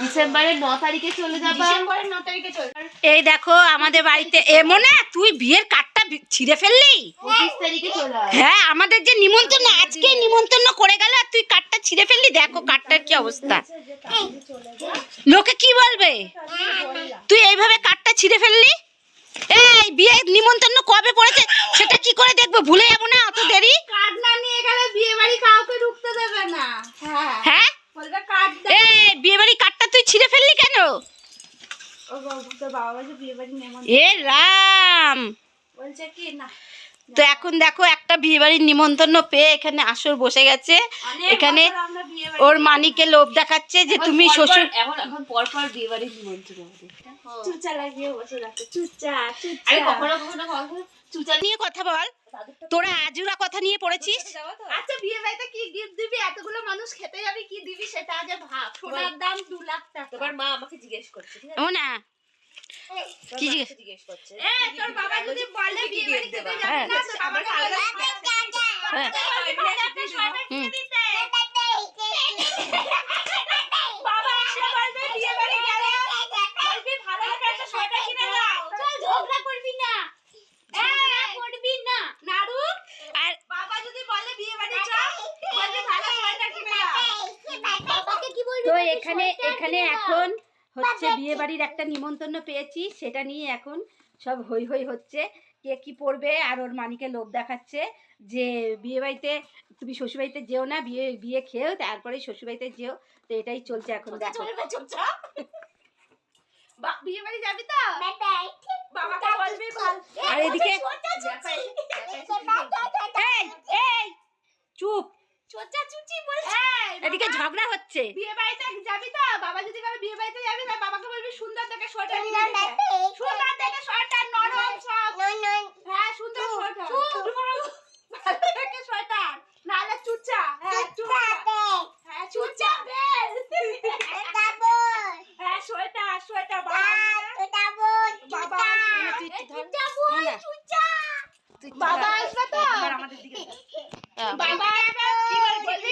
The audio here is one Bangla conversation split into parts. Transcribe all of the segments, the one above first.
ডিসেম্বরের 9 তারিখে চলে যাবা। ডিসেম্বরের 9 তারিখে চলে। এই দেখো আমাদের বাড়িতে এমনে তুই বিয়ের কার্ডটা ছিঁড়ে ফেললি। 25 তারিখে চলে আসবে। হ্যাঁ আমাদের যে নিমন্ত্রণ আজকে নিমন্ত্রণ করে গেল আর তুই কার্ডটা ছিঁড়ে ফেললি। দেখো কার্ডটার কি অবস্থা, লোকে কি বলবে তুই এইভাবে কার্ডটা ছিঁড়ে ফেললি। এই বিয়ে নিমন্ত্রণ কবে পড়েছে সেটা কি করে দেখবো, ভুলে যাবো না অত দেরি। কার্ড না নিয়ে গেলে বিয়ে বাড়ি কাউকে ঢুকতে দেবে না। হ্যাঁ হ্যাঁ বলবে কার্ড দে। এই বিয়ে বাড়ি কার্ডটা তুই ছিঁড়ে ফেললি কেন? ও তো বাবা বলছে বিয়ে বাড়ি নেমন এ রাম, বলছে কি না। তো এখন দেখো একটা বিয়ে বাড়ির নিমন্ত্রণ পেয়ে এখানে আসর বসে গেছে। এখানে আমরা বিয়ে ওর মানিকে লোভ দেখাচ্ছে যে তুমি শ্বশুর। এখন পর বিয়ে বাড়ির নিমন্ত্রণ হবে। চুচা লাগিয়ে বসে যাচ্ছে। চুচা চুচা। আরে কখনো চুচা নিয়ে কথা বল, তোরা আজুরা কথা নিয়ে পড়েছিস। আচ্ছা বিয়ে বাড়িতে কি গিফট দিবি? এতগুলো মানুষ খেতে যাবে, কি দিবি সেটা আগে ভাব। সোনার দাম 2 লাখ টাকা। তোমার মা আমাকে জিজ্ঞেস করছে, ঠিক আছে? ও না কি জিজ্ঞেস করছে তোর বাবা যদি বলে বিয়ে বাড়ি খেতে যাবে হ্যাঁ। না, তো আমাকে বলে হ্যাঁ। বাবা এসে বলবে বিয়ে বাড়ি গেলে বলবি ভালো করে একটা সোয়েটার কিনে দাও। চল ঝগড়া করবি না, ঝগড়া করবি না নাড়ু। আর বাবা যদি বলে বিয়ে বাড়ি চল, বলবি ভালো সোয়েটার কিনে দাও। বাবাকে কি বলবি? তো এখানে এখন হচ্ছে বিয়ে বাড়ির একটা নিমন্ত্রণ পেয়েছি, সেটা নিয়ে এখন সব হই হই হচ্ছে। কে কি পড়বে আর ওর মানিকে লোভ দেখাচ্ছে যে বিয়ে বাড়িতে তুমি শ্বশুর বাড়িতে যেও না, বিয়ে খেয়েও তারপরে শ্বশুর বাড়িতে যেও। তো এটাই চলছে এখন দেখো। চলবে চুপচাপ। বিয়ে বাড়ি যাবি তো? বাবাকে বলবি আর এদিকে এই এই চুপ, চোচা চুচি বলছে। এদিকে ঝগড়া হচ্ছে। বিয়ে বাড়িতে যাবি তো? বাবা যদি বলে বিয়ে বাড়িতে যাবি না, বাবাকে বলবি সুন্দর দেখে সোয়েটার কিনে দিতে। সুন্দর দেখে সোয়েটার, নরম সব। হ্যাঁ সুন্দর সোয়েটার। ভালো দেখে সোয়েটার, নাহলে চুচা। হ্যাঁ চুচা। হ্যাঁ চুচা বেল। হ্যাঁ সোয়েটার সোয়েটার বাবা। বাবা বাবা আসবে তো? আমাদের দিকে বাবা আসবে কি বলবি?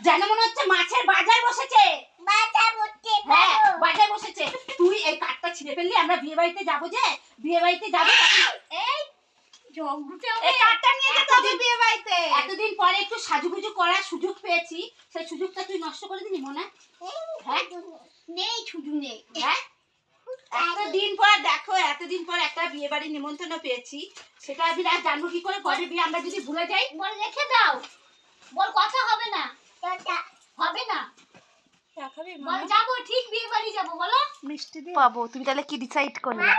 যেন মনে হচ্ছে মাছের বাজার বসেছে। হ্যাঁ বাজার বসেছে। তুই এই কাঠটা ছিঁড়ে ফেললি, আমরা বিয়ে বাড়িতে যাবো, যে বিয়ে বাড়িতে যাবো এই এই কার্ডটা নিয়ে যেতে হবে বিয়ে বাড়িতে। এতদিন পরে একটু সাজুগুজু করার সুযোগ পেয়েছি, সেই সুযোগটা তুই নষ্ট করে দিলি মনে। হ্যাঁ নেই ছুটু নেই। হ্যাঁ এতদিন পর দেখো, এতদিন পর একটা বিয়ে বাড়ির নিমন্ত্রণ পেয়েছি, সেটা আমি আর জানবো কি করে কবে বিয়ে, আমরা যদি ভুলে যাই। বল রেখে দাও, বল কথা হবে না, হবে না, বল যাবো ঠিক বিয়ে বাড়ি যাবো। বলো মিষ্টি দিয়ে পাবো। তুমি তাহলে কি ডিসাইড করলে?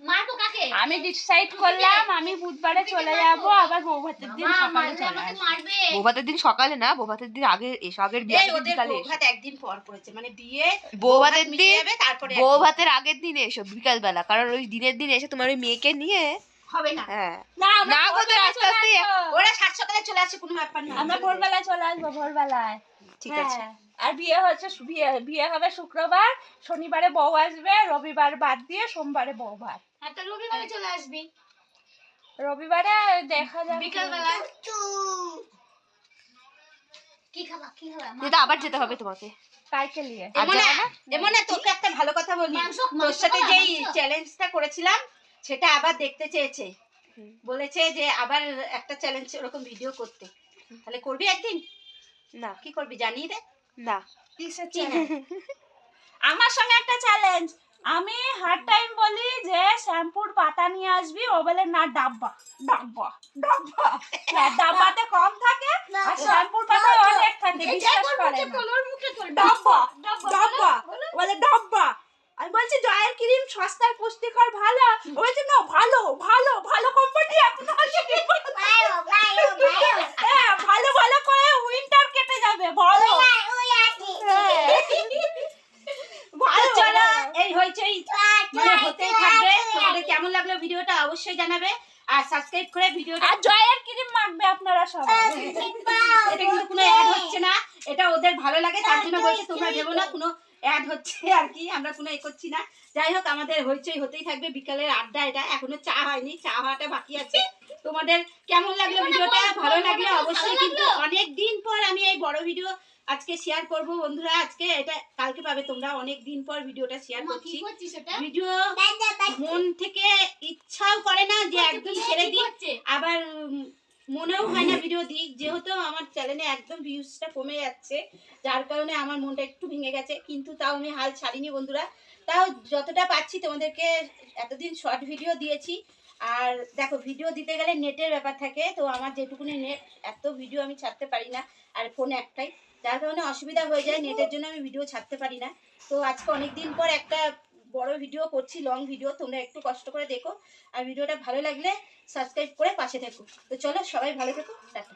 মারবো কাকে? আমি ডিসাইড করলাম আমি বুধবারে চলে যাব, আবার বৌভাতের দিন সকালে চলে আমাকে আসবো। মারবে। বৌভাতের দিন সকালে না, বৌভাতের দিন আগে এসো, আগের বিয়ে এই ওদের বিকালে বৌভাত একদিন পর পড়েছে, মানে বিয়ে বৌভাতের মিটে দিন, যাবে, তারপরে বৌভাতের আগের দিন এসো বিকাল বেলা, কারণ ওই দিনের দিন এসে তোমার ওই মেয়েকে নিয়ে হবে না। হ্যাঁ না না কোথায় আস্তে আস্তে। ওরা 7 সকালে চলে আসে, কোনো ব্যাপার না। আমরা ভোরবেলায় চলে আসবো, ভোরবেলায়। ঠিক আছে। হ্যাঁ, আর বিয়ে হচ্ছে বিয়ে হবে শুক্রবার, শনিবারে বউ আসবে, রবিবার বাদ দিয়ে সোমবারে বউ ভাত। হ্যাঁ তো রবিবারে চলে আসবি রবিবারে দেখা যাবে বিকাল বেলা। কি খাবা কি খাবা? এটা আবার যেতে হবে তোমাকে। কাইকে নিয়ে। এমনে তোকে একটা ভালো কথা বলি, মাংস তোর সাথে খাবা, যেই মাংস? চ্যালেঞ্জটা করেছিলাম সেটা আবার দেখতে চেয়েছে, বলেছে যে আবার একটা চ্যালেঞ্জ ওরকম ভিডিও করতে। তাহলে করবি একদিন? না কি করবি জানিয়ে দে। না কিসের চ্যালেঞ্জ? আমার সঙ্গে একটা চ্যালেঞ্জ। আমি হার টাইম বলি যে শ্যাম্পুর পাতা নিয়ে আসবি, ও বলে না ডাব্বা ডাব্বা ডাব্বা। হ্যাঁ, ডাব্বাতে কম থাকে আর শ্যাম্পুর পাতা অনেক থাকে, বিশ্বাস করে না। তোর মুখে তোর ডাব্বা ডাব্বা বলে ডাব্বা। আমি বলছি জয়ের ক্রিম সস্তার পুষ্টিকর ভালো, ও বলছে না ভালো ভালো ভালো কোম্পানি এখন আসেনি। হ্যাঁ ভালো ভালো করে উইন্টার কেটে যাবে বলো। ভালো চলো এই হইচই মানে হতেই থাকবে। তোমাদের কেমন লাগলো ভিডিওটা অবশ্যই জানাবে, আর সাবস্ক্রাইব করে ভিডিওটা। আর জয়ের ক্রিম মাখবে আপনারা সবাই। এটা কিন্তু কোনো অ্যাড হচ্ছে না, এটা ওদের ভালো লাগে তার জন্য বলছে, তোমরা ভেবো না কোনো অ্যাড হচ্ছে আর কি, আমরা কোনো এ করছি না। যাই হোক আমাদের হইচই হতেই থাকবে, বিকালের আড্ডা এটা, এখনো চা হয়নি, চা হওয়াটা বাকি আছে। তোমাদের কেমন লাগলো ভিডিওটা? ভালো লাগলে অবশ্যই, কিন্তু অনেক দিন পর আমি এই বড় ভিডিও আজকে শেয়ার করব বন্ধুরা। আজকে এটা কালকে পাবে তোমরা, অনেক দিন পর ভিডিওটা শেয়ার করছি। ভিডিও মন থেকে ইচ্ছাও করে না যে একদম ছেড়ে দিই, আবার মনেও হয় না ভিডিও দিই, যেহেতু আমার চ্যানেলে একদম ভিউজটা কমে যাচ্ছে, যার কারণে আমার মনটা একটু ভেঙে গেছে। কিন্তু তাও আমি হাল ছাড়িনি বন্ধুরা, তাও যতটা পাচ্ছি তোমাদেরকে এতদিন শর্ট ভিডিও দিয়েছি। আর দেখো, ভিডিও দিতে গেলে নেটের ব্যাপার থাকে, তো আমার যেটুকুনি নেট, এত ভিডিও আমি ছাড়তে পারি না, আর ফোন একটাই, যার কারণে অসুবিধা হয়ে যায়, নেটের জন্য আমি ভিডিও ছাড়তে পারি না। তো আজকে অনেক দিন পর একটা বড় ভিডিও করছি, লং ভিডিও, তোমরা একটু কষ্ট করে দেখো, আর ভিডিওটা ভালো লাগলে সাবস্ক্রাইব করে পাশে থেকো। তো চলো, সবাই ভালো থেকো, টাটা।